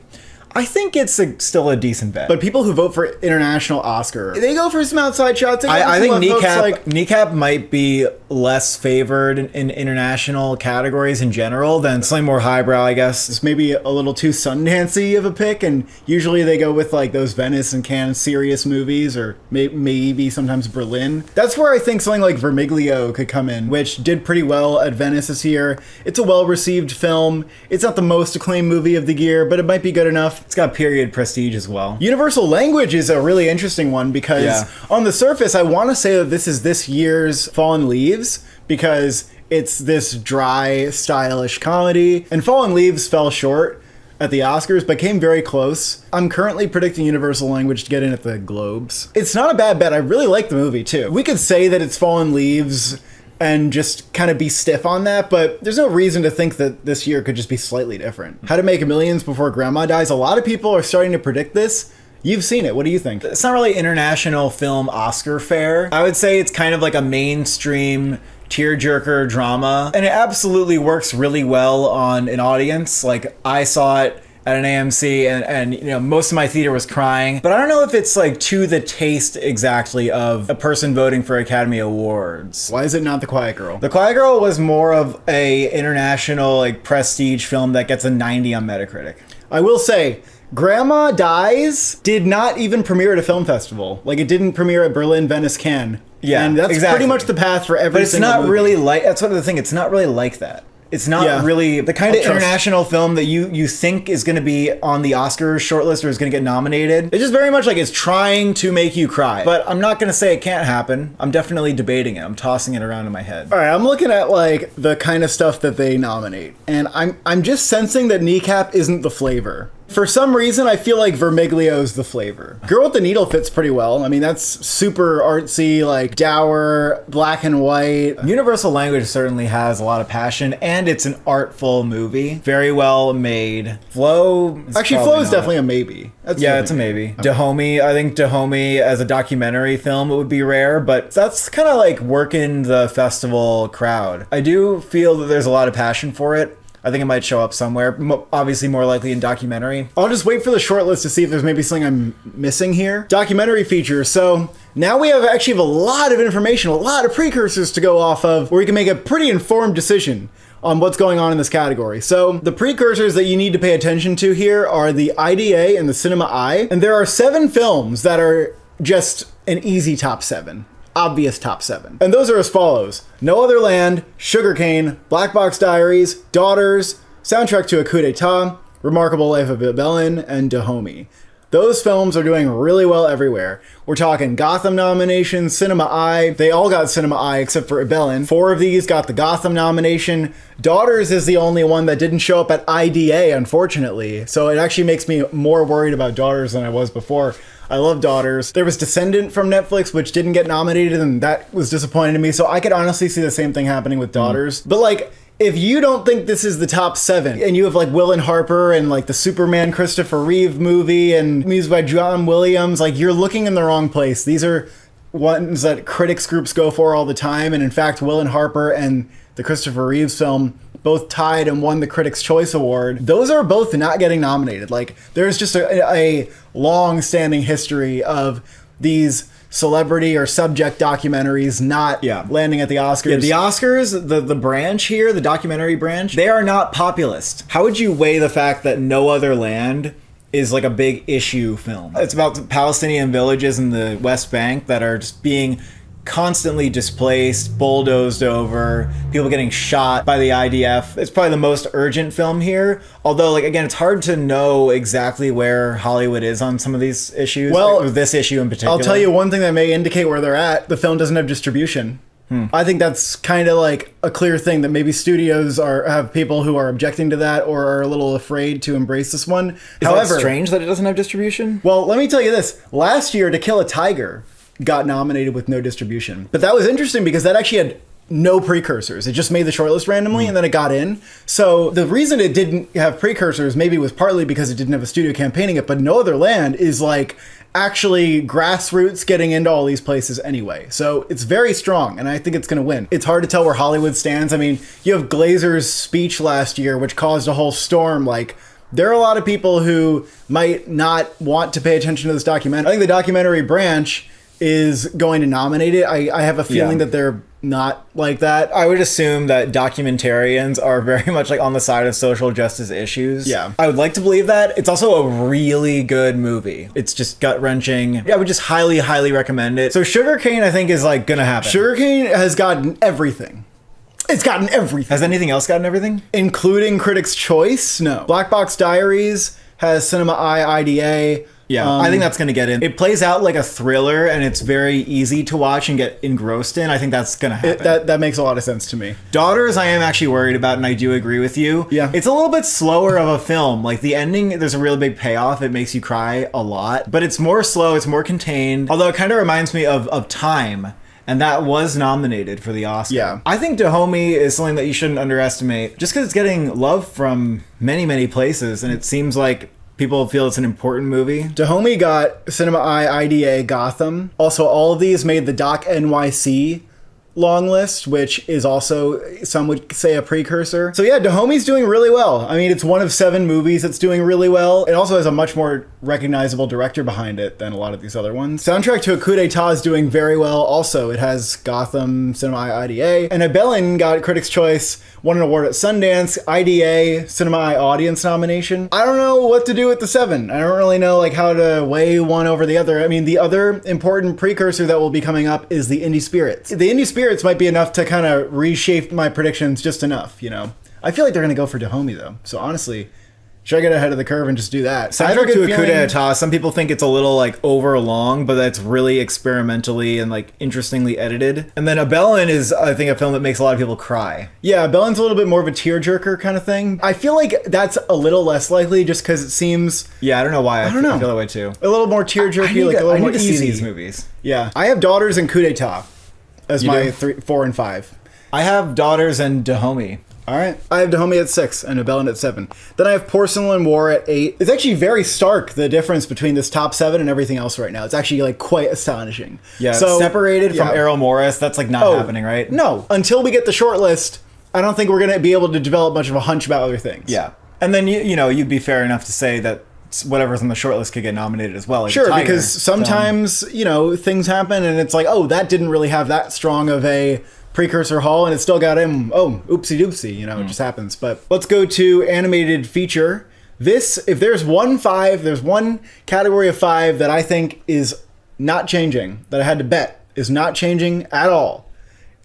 I think it's still a decent bet. But people who vote for international Oscar, they go for some outside shots. I think Kneecap might be less favored in international categories in general than slightly more highbrow, I guess. It's maybe a little too Sundancey of a pick, and usually they go with like those Venice and Cannes serious movies, or maybe sometimes Berlin. That's where I think something like Vermiglio could come in, which did pretty well at Venice this year. It's a well-received film. It's not the most acclaimed movie of the year, but it might be good enough. It's got period prestige as well. Universal Language is a really interesting one because on the surface, I want to say that this is this year's Fallen Leaves because it's this dry, stylish comedy. And Fallen Leaves fell short at the Oscars, but came very close. I'm currently predicting Universal Language to get in at the Globes. It's not a bad bet. I really like the movie, too. We could say that it's Fallen Leaves and just kind of be stiff on that, but there's no reason to think that this year could just be slightly different. How to Make Millions Before Grandma Dies. A lot of people are starting to predict this. You've seen it. What do you think? It's not really international film Oscar fare. I would say it's kind of like a mainstream tearjerker drama, and it absolutely works really well on an audience. Like, I saw it at an AMC, and you know, most of my theater was crying. But I don't know if it's like to the taste exactly of a person voting for Academy Awards. Why is it not The Quiet Girl? The Quiet Girl was more of a international like prestige film that gets a 90 on Metacritic. I will say, Grandma Dies did not even premiere at a film festival. Like, it didn't premiere at Berlin, Venice, Cannes. Yeah, and that's exactly. pretty much the path for every But it's single not movie. really like, that's what the thing, it's not really like that. It's not really the kind of international film that you think is going to be on the Oscars shortlist or is going to get nominated. It's just very much like it's trying to make you cry. But I'm not going to say it can't happen. I'm definitely debating it. I'm tossing it around in my head. All right, I'm looking at like the kind of stuff that they nominate, and I'm just sensing that Kneecap isn't the flavor. For some reason, I feel like Vermiglio's the flavor. Girl with the Needle fits pretty well. I mean, that's super artsy, like dour, black and white. Universal Language certainly has a lot of passion, and it's an artful movie. Very well made. Flow... Actually, Flow is definitely a maybe. It's a maybe. Dahomey, I think Dahomey as a documentary film, it would be rare, but that's kind of like working the festival crowd. I do feel that there's a lot of passion for it. I think it might show up somewhere, obviously more likely in documentary. I'll just wait for the shortlist to see if there's maybe something I'm missing here. Documentary features. So now we have a lot of information, a lot of precursors to go off of where you can make a pretty informed decision on what's going on in this category. So the precursors that you need to pay attention to here are the IDA and the Cinema Eye. And there are 7 films that are just an easy top 7. Obvious top 7. And those are as follows: No Other Land, Sugarcane, Black Box Diaries, Daughters, Soundtrack to a Coup d'etat, Remarkable Life of Ibelin, and Dahomey. Those films are doing really well everywhere. We're talking Gotham nominations, Cinema Eye. They all got Cinema Eye except for Ibelin. 4 of these got the Gotham nomination. Daughters is the only one that didn't show up at IDA, unfortunately. So it actually makes me more worried about Daughters than I was before. I love Daughters. There was Descendant from Netflix, which didn't get nominated, and that was disappointing to me. So I could honestly see the same thing happening with Daughters. But like, if you don't think this is the top 7, and you have like Will and Harper and like the Superman Christopher Reeve movie and music by John Williams, like, you're looking in the wrong place. These are ones that critics groups go for all the time. And in fact, Will and Harper and the Christopher Reeves film both tied and won the Critics' Choice Award. Those are both not getting nominated. Like, there's just a long-standing history of these celebrity or subject documentaries not landing at the Oscars. Yeah, the Oscars, the branch here, the documentary branch, they are not populist. How would you weigh the fact that No Other Land is like a big issue film? It's about the Palestinian villages in the West Bank that are just being constantly displaced, bulldozed over, people getting shot by the IDF. It's probably the most urgent film here. Although, like, again, it's hard to know exactly where Hollywood is on some of these issues. Well, or this issue in particular. I'll tell you one thing that may indicate where they're at. The film doesn't have distribution. I think that's kind of like a clear thing that maybe studios have people who are objecting to that or are a little afraid to embrace this one. However, that strange that it doesn't have distribution? Well, let me tell you this. Last year, To Kill a Tiger got nominated with no distribution. But that was interesting because that actually had no precursors. It just made the shortlist randomly and then it got in. So the reason it didn't have precursors maybe was partly because it didn't have a studio campaigning it, but No Other Land is like actually grassroots getting into all these places anyway. So it's very strong and I think it's going to win. It's hard to tell where Hollywood stands. I mean, you have Glazer's speech last year, which caused a whole storm. Like, there are a lot of people who might not want to pay attention to this documentary. I think the documentary branch is going to nominate it. I have a feeling that they're not like that. I would assume that documentarians are very much like on the side of social justice issues. Yeah. I would like to believe that. It's also a really good movie. It's just gut-wrenching. Yeah, I would just highly, highly recommend it. So Sugarcane, I think, is like gonna happen. Sugarcane has gotten everything. It's gotten everything. Has anything else gotten everything? Including Critics' Choice? No. Black Box Diaries has Cinema Eye, IDA. Yeah, I think that's going to get in. It plays out like a thriller, and it's very easy to watch and get engrossed in. I think that's going to happen. That makes a lot of sense to me. Daughters, I am actually worried about, and I do agree with you. Yeah. It's a little bit slower of a film. Like, the ending, there's a really big payoff. It makes you cry a lot. But it's more slow, it's more contained. Although it kind of reminds me of Time. And that was nominated for the Oscar. Yeah. I think Dahomey is something that you shouldn't underestimate. Just because it's getting love from many, many places, and it seems like people feel it's an important movie. Dahomey got Cinema Eye, IDA, Gotham. Also, all of these made the Doc NYC long list, which is also, some would say, a precursor. So yeah, Dahome's doing really well. I mean, it's one of 7 movies that's doing really well. It also has a much more recognizable director behind it than a lot of these other ones. Soundtrack to a Coup d'etat is doing very well also. It has Gotham, Cinema IDA, and Abelin got Critics' Choice, won an award at Sundance, IDA, Cinema Audience nomination. I don't know what to do with the 7. I don't really know like how to weigh one over the other. I mean, the other important precursor that will be coming up is the Indie Spirits. The Indie Spirits might be enough to kind of reshape my predictions just enough, you know? I feel like they're going to go for Dahomey though. So honestly, should I get ahead of the curve and just do that? Soundtrack to a Coup d'etat, some people think it's a little like over long, but that's really experimentally and like interestingly edited. And then Abelin is, I think, a film that makes a lot of people cry. Yeah, Abelin's a little bit more of a tearjerker kind of thing. I feel like that's a little less likely just because it seems... Yeah, I don't know why. I don't know. I feel that way too. A little more tearjerky, like a little more easy. See these movies. Yeah. I have Daughters and Coup d'etat as my 3, 4, and 5. I have Daughters and Dahomey. All right. I have Dahomey at 6 and Abelin at 7. Then I have Porcelain War at 8. It's actually very stark, the difference between this top 7 and everything else right now. It's actually like quite astonishing. Yeah, so, separated from Errol Morris, that's like not happening, right? No. Until we get the short list, I don't think we're going to be able to develop much of a hunch about other things. Yeah. And then, you know, you'd be fair enough to say that whatever's on the short list could get nominated as well. Like sure, because sometimes, you know, things happen and it's like, oh, that didn't really have that strong of a precursor haul, and it still got him, oh, oopsie doopsie, you know, it just happens. But let's go to animated feature. This, if there's one category of 5 that I think is not changing, that I had to bet is not changing at all.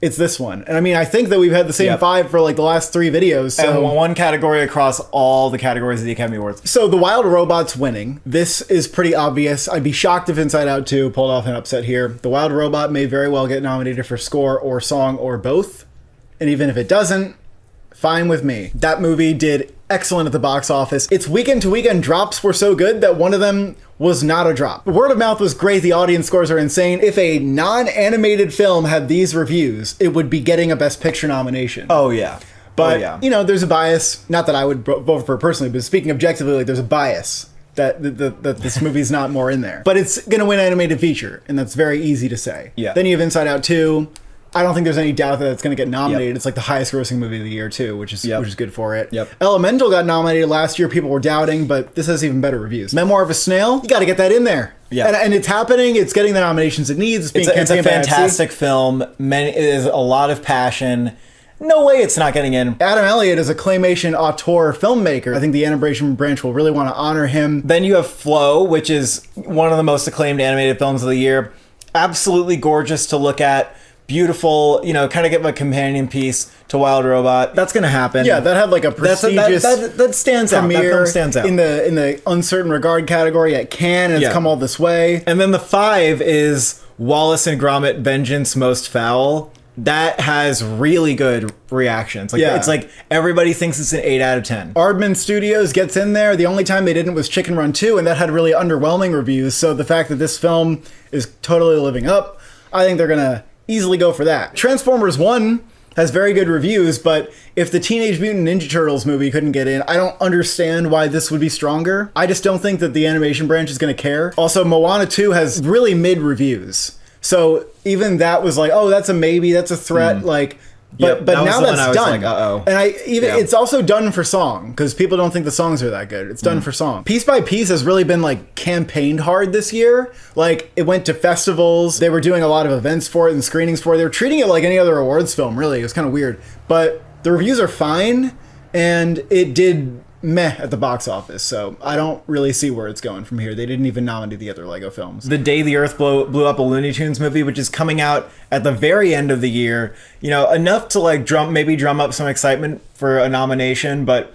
It's this one. And I mean, I think that we've had the same 5 for like the last 3 videos. So. And one category across all the categories of the Academy Awards. So The Wild Robot's winning. This is pretty obvious. I'd be shocked if Inside Out 2 pulled off an upset here. The Wild Robot may very well get nominated for score or song or both. And even if it doesn't, fine with me. That movie did excellent at the box office. Its weekend to weekend drops were so good that one of them was not a drop. Word of mouth was great. The audience scores are insane. If a non-animated film had these reviews, it would be getting a Best Picture nomination. Oh, yeah. But, you know, there's a bias. Not that I would vote for it personally, but speaking objectively, like, there's a bias that this movie's not more in there. But it's going to win animated feature, and that's very easy to say. Yeah. Then you have Inside Out 2. I don't think there's any doubt that it's going to get nominated. Yep. It's like the highest grossing movie of the year too, which is good for it. Yep. Elemental got nominated last year. People were doubting, but this has even better reviews. Memoir of a Snail, you got to get that in there. Yeah. And it's happening. It's getting the nominations it needs. It's a fantastic film. It is a lot of passion. No way it's not getting in. Adam Elliott is a claymation auteur filmmaker. I think the animation branch will really want to honor him. Then you have Flow, which is one of the most acclaimed animated films of the year. Absolutely gorgeous to look at. Beautiful, you know, kind of get my companion piece to Wild Robot. That's gonna happen. Yeah, that had like a prestigious that stands out. That film stands out in the uncertain regard category at Cannes, and it's come all this way. And then the 5 is Wallace and Gromit: Vengeance Most Foul. That has really good reactions. Like, it's like everybody thinks it's an 8 out of 10. Aardman Studios gets in there. The only time they didn't was Chicken Run 2, and that had really underwhelming reviews. So the fact that this film is totally living up, I think they're gonna easily go for that. Transformers 1 has very good reviews, but if the Teenage Mutant Ninja Turtles movie couldn't get in, I don't understand why this would be stronger. I just don't think that the animation branch is going to care. Also, Moana 2 has really mid reviews. So even that was like, oh, that's a maybe, that's a threat. Like, but now that's done. Like, uh-oh. And it's also done for song, because people don't think the songs are that good. It's done for song. Piece by Piece has really been like campaigned hard this year. Like, it went to festivals. They were doing a lot of events for it and screenings for it. They were treating it like any other awards film, really. It was kind of weird. But the reviews are fine, and it did meh at the box office, so I don't really see where it's going from here. They didn't even nominate the other Lego films. The Day the Earth Blew Up, a Looney Tunes movie, which is coming out at the very end of the year, you know, enough to like drum up some excitement for a nomination, but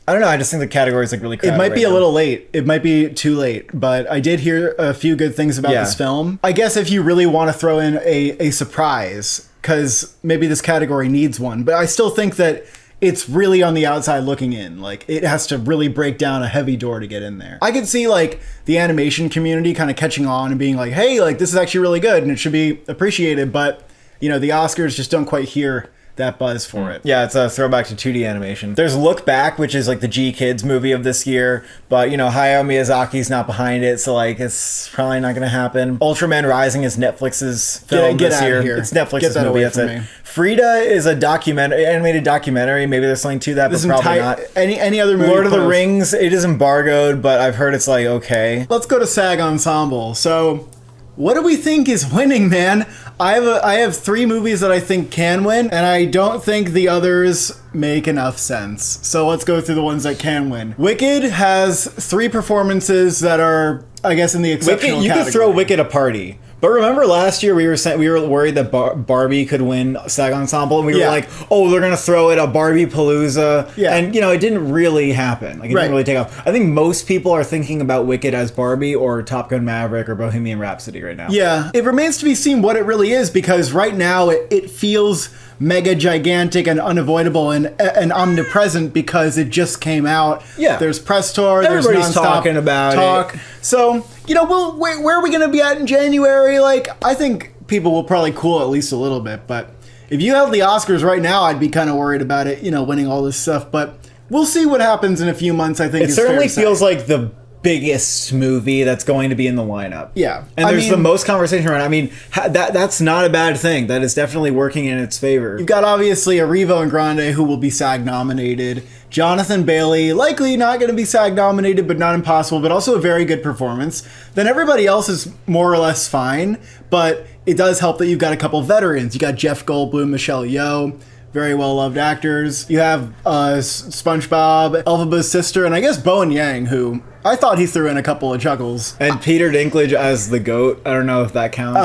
I don't know, I just think the category is like really crowded. It might be a little late. It might be too late, but I did hear a few good things about this film. I guess if you really want to throw in a surprise, because maybe this category needs one, but I still think that it's really on the outside looking in. Like, it has to really break down a heavy door to get in there. I could see, like, the animation community kind of catching on and being like, hey, like, this is actually really good and it should be appreciated. But, you know, the Oscars just don't quite hear that buzz for it. Yeah, it's a throwback to 2D animation. There's Look Back, which is like the G Kids movie of this year, but you know, Hayao Miyazaki's not behind it, so like it's probably not gonna happen. Ultraman Rising is Netflix's film Get this out year. of here. It's Netflix's Get that movie. away That's from it. me. Frida is a animated documentary. Maybe there's something to that, but probably not. Any other movie? Lord of the Rings, it is embargoed, but I've heard it's like okay. Let's go to SAG Ensemble. So, what do we think is winning, man? I have 3 movies that I think can win, and I don't think the others make enough sense. So let's go through the ones that can win. Wicked has 3 performances that are, I guess, in the exceptional You category. could throw Wicked a party. But remember last year we were worried that Barbie could win SAG Ensemble, and we were like, oh, they're gonna throw it a Barbie Palooza, and you know it didn't really happen. Like it didn't really take off. I think most people are thinking about Wicked as Barbie or Top Gun Maverick or Bohemian Rhapsody right now. Yeah, it remains to be seen what it really is, because right now it feels mega gigantic and unavoidable and omnipresent because it just came out. Yeah, there's press tour. Everybody's there's nonstop talking about it. So you know, where are we going to be at in January? Like, I think people will probably cool at least a little bit. But if you held the Oscars right now, I'd be kind of worried about it. You know, winning all this stuff. But we'll see what happens in a few months. I think it certainly feels like the biggest movie that's going to be in the lineup. Yeah. And there's the most conversation around. I mean, that's not a bad thing. That is definitely working in its favor. You've got obviously Arrivo and Grande, who will be SAG nominated. Jonathan Bailey, likely not going to be SAG nominated, but not impossible, but also a very good performance. Then everybody else is more or less fine, but it does help that you've got a couple veterans. You got Jeff Goldblum, Michelle Yeoh, very well-loved actors. You have SpongeBob, Elphaba's sister, and I guess Bowen Yang, who I thought he threw in a couple of chuckles. And Peter Dinklage as the goat. I don't know if that counts.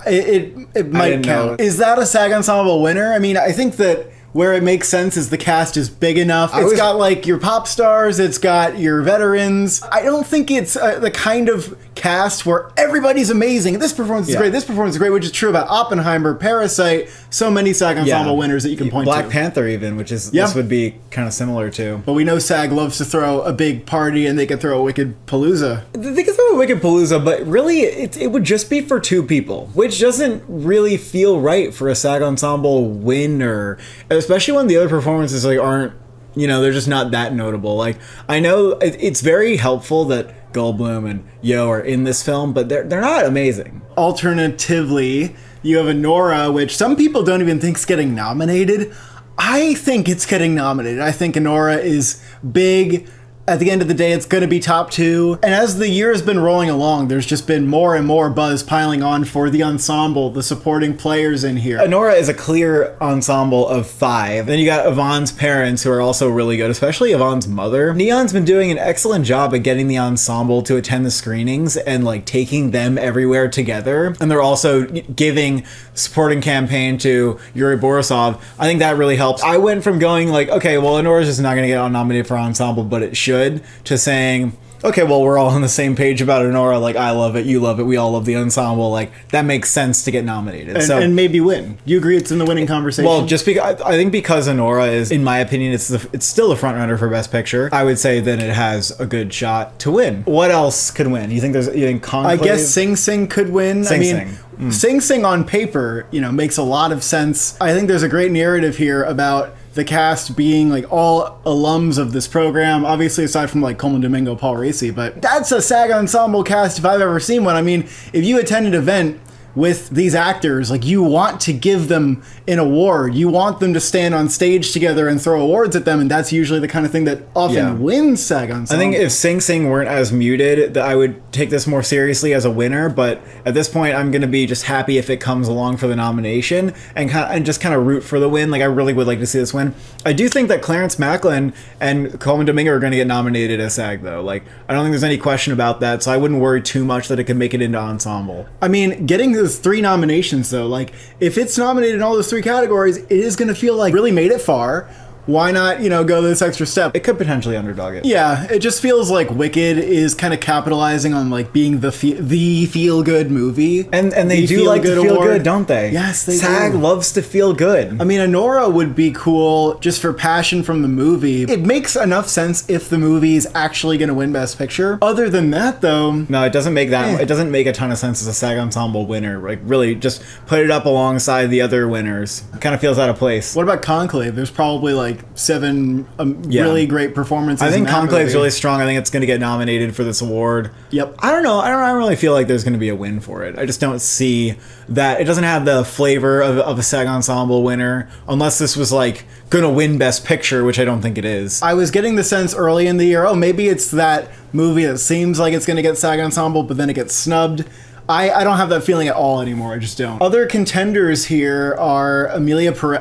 It might count. Is that a SAG Ensemble winner? I mean, I think that where it makes sense is the cast is big enough. It's got like your pop stars, it's got your veterans. I don't think it's the kind of cast where everybody's amazing. This performance is great, this performance is great, which is true about Oppenheimer, Parasite, so many SAG Ensemble winners that you can point to. Black Panther even, which is this would be kind of similar to. But we know SAG loves to throw a big party, and they could throw a Wicked Palooza. They could throw a Wicked Palooza, but really it would just be for 2 people, which doesn't really feel right for a SAG Ensemble winner, especially when the other performances like aren't, you know, they're just not that notable. Like, I know it's very helpful that Goldblum and Yeoh are in this film, but they're not amazing. Alternatively, you have Anora, which some people don't even think's getting nominated. I think it's getting nominated. I think Anora is big. At the end of the day, it's going to be top 2. And as the year has been rolling along, there's just been more and more buzz piling on for the ensemble, the supporting players in here. Anora is a clear ensemble of 5. Then you got Yvonne's parents, who are also really good, especially Yvonne's mother. Neon's been doing an excellent job at getting the ensemble to attend the screenings and like taking them everywhere together. And they're also giving supporting campaign to Yuri Borisov. I think that really helps. I went from going like, okay, well, Anora's just not going to get nominated for ensemble, but it should, to saying, okay, well, we're all on the same page about Anora. Like, I love it, you love it, we all love the ensemble. Like, that makes sense to get nominated. And maybe win. You agree it's in the winning conversation? Well, just because I think because Anora is, in my opinion, it's still the front runner for Best Picture. I would say that it has a good shot to win. What else could win? You think Conclave? I guess Sing Sing could win. Sing Sing on paper, you know, makes a lot of sense. I think there's a great narrative here about the cast being like all alums of this program, obviously aside from like Coleman Domingo, Paul Raci, but that's a SAG Ensemble cast if I've ever seen one. I mean, if you attend an event with these actors, like, you want to give them an award, you want them to stand on stage together and throw awards at them, and that's usually the kind of thing that often wins SAG Ensemble. I think if Sing Sing weren't as muted, that I would take this more seriously as a winner, but at this point I'm going to be just happy if it comes along for the nomination and just kind of root for the win. Like, I really would like to see this win. I do think that Clarence Macklin and Coleman Domingo are going to get nominated as SAG, though. Like, I don't think there's any question about that, so I wouldn't worry too much that it could make it into ensemble. I mean, getting those 3 nominations, though, like, if it's nominated in all those 3 categories, it is going to feel like really made it far. why not, go this extra step? It could potentially underdog it. Yeah, it just feels like Wicked is kind of capitalizing on like being the feel good movie, and they do like to feel good, don't they? Yes, they SAG do. loves to feel good. I mean, Anora would be cool just for passion from the movie. It makes enough sense if the movie is actually going to win Best Picture. Other than that, though, no, it doesn't make that. It doesn't make a ton of sense as a SAG Ensemble winner. Like, really, just put it up alongside the other winners. It kind of feels out of place. What about Conclave? There's probably like 7 really great performances. I think Conclave's movie. really strong. I think it's going to get nominated for this award. Yep. I don't know. I don't really feel like there's going to be a win for it. I just don't see that. It doesn't have the flavor of a SAG Ensemble winner, unless this was like going to win Best Picture, which I don't think it is. I was getting the sense early in the year, maybe it's that movie that seems like it's going to get SAG Ensemble, but then it gets snubbed. I don't have that feeling at all anymore. I just don't. Other contenders here are Amelia Perez.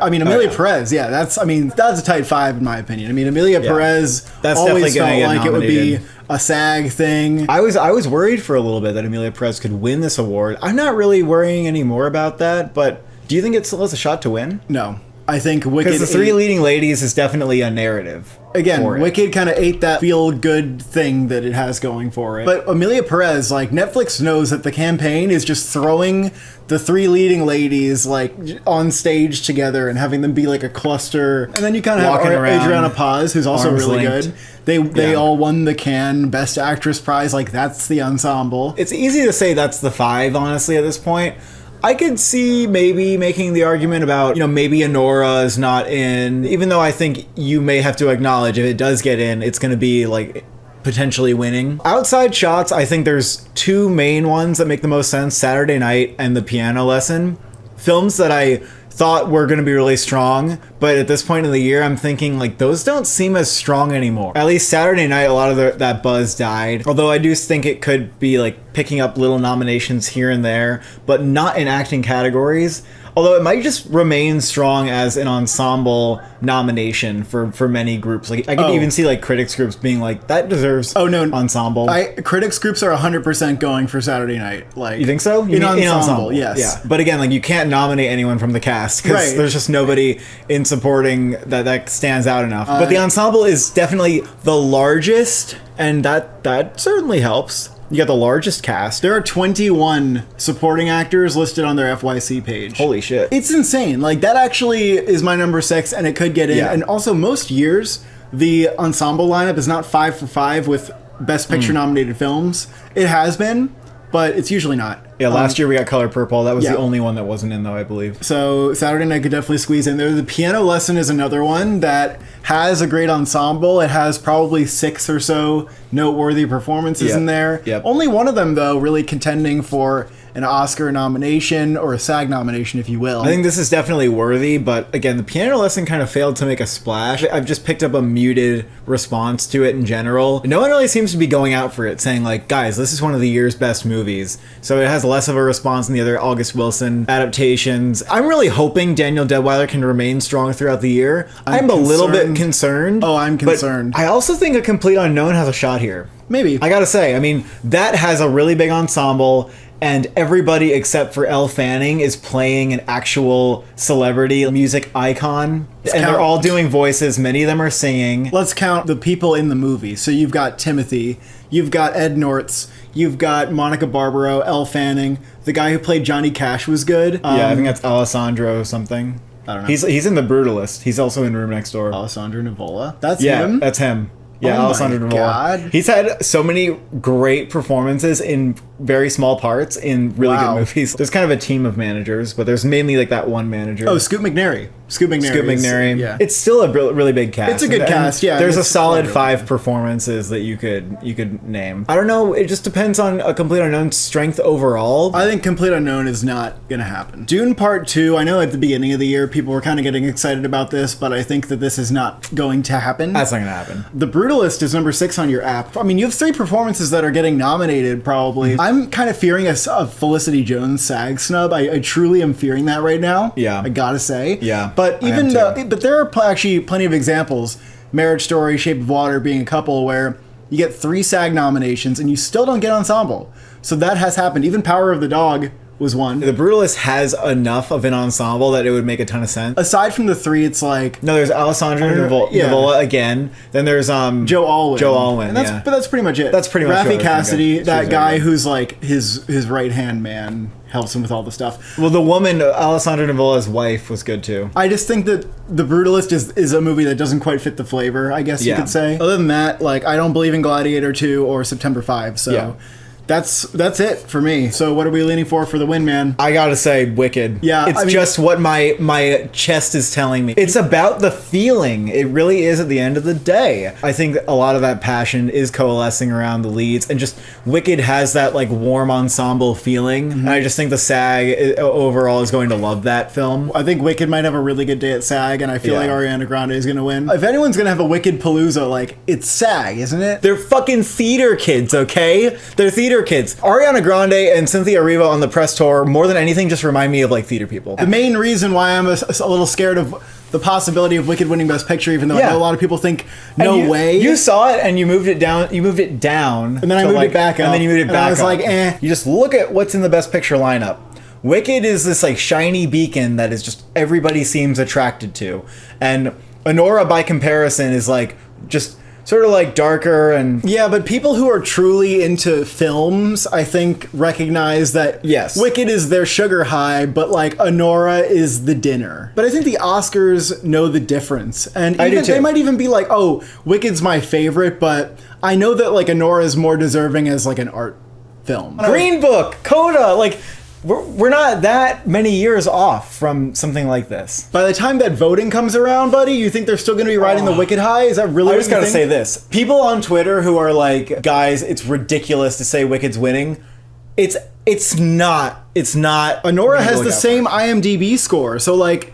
Perez. Yeah, that's a tight 5 in my opinion. Amelia Perez. That's always definitely felt like nominated. It would be a SAG thing. I was worried for a little bit that Amelia Perez could win this award. I'm not really worrying anymore about that. But do you think it still has a shot to win? No. I think Wicked... Because the 3 leading ladies is definitely a narrative. Again, Wicked kind of ate that feel-good thing that it has going for it. But Amelia Perez, like, Netflix knows that the campaign is just throwing the 3 leading ladies, like, on stage together and having them be, like, a cluster. And then you kind of have Adriana Paz, who's also really good. They all won the Cannes Best Actress prize. Like, that's the ensemble. It's easy to say that's the 5, honestly, at this point. I could see maybe making the argument about, maybe Anora is not in, even though I think you may have to acknowledge if it does get in, it's going to be like potentially winning. Outside shots, I think there's 2 main ones that make the most sense, Saturday Night and The Piano Lesson. Films that I thought were going to be really strong, but at this point in the year I'm thinking like those don't seem as strong anymore. At least Saturday Night, a lot of that buzz died, although I do think it could be like picking up little nominations here and there, but not in acting categories. Although it might just remain strong as an ensemble nomination for many groups. Like I could even see like critics groups being like, that deserves ensemble. Critics groups are 100% going for Saturday Night. Like, you think so? In ensemble, yes. Yeah. But again, like you can't nominate anyone from the cast because there's just nobody in supporting that stands out enough. But the ensemble is definitely the largest, and that certainly helps. You got the largest cast. There are 21 supporting actors listed on their FYC page. Holy shit. It's insane. Like, that actually is my number 6, and it could get in. Yeah. And also, most years, the ensemble lineup is not 5 for 5 with Best Picture nominated films. It has been, but it's usually not. Yeah, last year we got Color Purple. That was the only one that wasn't in, though, I believe. So Saturday Night could definitely squeeze in there. The Piano Lesson is another one that has a great ensemble. It has probably 6 or so noteworthy performances in there. Yep. Only one of them, though, really contending for an Oscar nomination or a SAG nomination, if you will. I think this is definitely worthy, but again, the Piano Lesson kind of failed to make a splash. I've just picked up a muted response to it in general. No one really seems to be going out for it, saying like, guys, this is one of the year's best movies. So it has less of a response than the other August Wilson adaptations. I'm really hoping Daniel Deadwyler can remain strong throughout the year. I'm a little bit concerned. Oh, I'm concerned. I also think A Complete Unknown has a shot here. Maybe. I gotta say, that has a really big ensemble, and everybody except for Elle Fanning is playing an actual celebrity music icon. They're all doing voices. Many of them are singing. Let's count the people in the movie. So you've got Timothy, you've got Ed Nortz, you've got Monica Barbaro, Elle Fanning. The guy who played Johnny Cash was good. I think that's Alessandro something. I don't know. He's in The Brutalist. He's also in Room Next Door. Alessandro Nivola? That's him? Yeah, that's him. Yeah, Alessandro Nivola. God. He's had so many great performances in very small parts in really good movies. There's kind of a team of managers, but there's mainly like that one manager. Oh, Scoot McNairy. Scoot McNairy. Yeah. It's still a really big cast. It's a good cast, yeah. There's a solid 5 performances that you could name. I don't know, it just depends on A Complete Unknown's strength overall. I think Complete Unknown is not going to happen. Dune Part 2, I know at the beginning of the year people were kind of getting excited about this, but I think that this is not going to happen. That's not going to happen. The Brutalist is number 6 on your app. You have 3 performances that are getting nominated, probably. I'm kind of fearing a Felicity Jones SAG snub. I truly am fearing that right now. Yeah. I gotta say. Yeah. But but there are actually plenty of examples, Marriage Story, Shape of Water being a couple, where you get 3 SAG nominations and you still don't get ensemble. So that has happened. Even Power of the Dog was one. The Brutalist has enough of an ensemble that it would make a ton of sense. Aside from the three, it's like... No, there's Alessandro Nivola again. Then there's Joe Alwyn. And but that's pretty much it. That's pretty much Raffi Cassidy, that guy who's like his right-hand man, helps him with all the stuff. Well, the woman, Alessandro Nivola's wife, was good too. I just think that The Brutalist is a movie that doesn't quite fit the flavor, I guess you could say. Other than that, like, I don't believe in Gladiator 2 or September 5, so... Yeah. That's it for me. So what are we leaning for the win, man? I gotta say Wicked. Yeah, it's just what my chest is telling me. It's about the feeling. It really is at the end of the day. I think a lot of that passion is coalescing around the leads, and just Wicked has that like warm ensemble feeling. And I just think the SAG overall is going to love that film. I think Wicked might have a really good day at SAG, and I feel like Ariana Grande is gonna win. If anyone's gonna have a Wicked Palooza, like, it's SAG, isn't it? They're fucking theater kids, okay? They're theater kids. Ariana Grande and Cynthia Erivo on the press tour, more than anything, just remind me of like theater people. The main reason why I'm a little scared of the possibility of Wicked winning Best Picture, even though I know a lot of people think way. You saw it and you moved it down. You moved it down, and then I moved it back up. And then you moved it back up. I was like, eh. You just look at what's in the Best Picture lineup. Wicked is this like shiny beacon that is just everybody seems attracted to, and Anora by comparison is like just sort of like darker and... Yeah, but people who are truly into films, I think, recognize that Wicked is their sugar high, but like Anora is the dinner. But I think the Oscars know the difference. And they might even be like, oh, Wicked's my favorite, but I know that like Anora is more deserving as like an art film. Green Book, Coda, like... We're not that many years off from something like this. By the time that voting comes around, buddy, you think they're still going to be riding the Wicked high? Is that really? I just gotta say this: people on Twitter who are like, "Guys, it's ridiculous to say Wicked's winning." It's not. Anora has the same IMDb score, so like.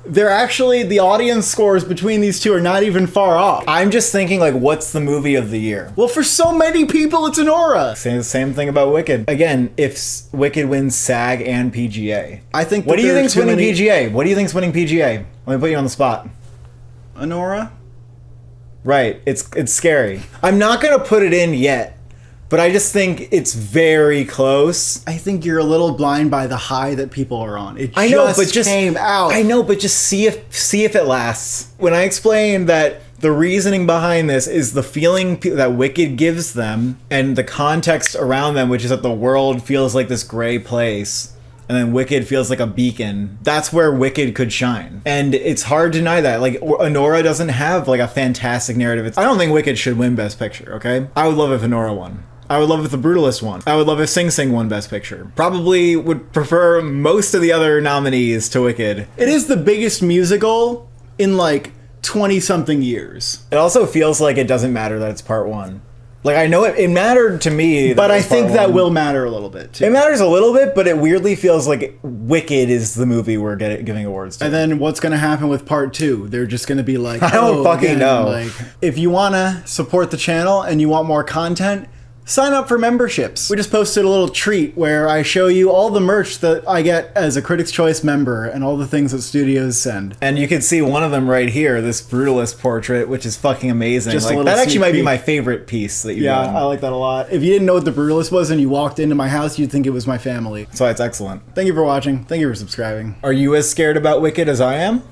They're actually, the audience scores between these two are not even far off. I'm just thinking, like, what's the movie of the year? Well, for so many people, it's Anora. Say the same thing about Wicked. Again, if Wicked wins SAG and PGA. I think. What do you think's winning PGA? What do you think's winning PGA? Let me put you on the spot. Anora? Right. It's scary. I'm not going to put it in yet. But I just think it's very close. I think you're a little blind by the high that people are on. I know, but just came out. I know, but just see if it lasts. When I explain that the reasoning behind this is the feeling that Wicked gives them and the context around them, which is that the world feels like this gray place. And then Wicked feels like a beacon. That's where Wicked could shine. And it's hard to deny that. Like, Anora doesn't have like a fantastic narrative. I don't think Wicked should win Best Picture, okay? I would love if Anora won. I would love if The Brutalist won. I would love if Sing Sing won Best Picture. Probably would prefer most of the other nominees to Wicked. It is the biggest musical in like 20-something years. It also feels like it doesn't matter that it's part one. Like, I know it mattered to me. But I think that will matter a little bit, too. It matters a little bit, but it weirdly feels like Wicked is the movie we're giving awards to. And then what's going to happen with part two? They're just going to be like, I don't fucking know. Like, if you want to support the channel and you want more content, sign up for memberships. We just posted a little treat where I show you all the merch that I get as a Critics' Choice member and all the things that studios send. And you can see one of them right here, this Brutalist portrait, which is fucking amazing. Just like, that actually might be my favorite piece that you've done. I like that a lot. If you didn't know what the Brutalist was and you walked into my house, you'd think it was my family. That's why it's excellent. Thank you for watching. Thank you for subscribing. Are you as scared about Wicked as I am?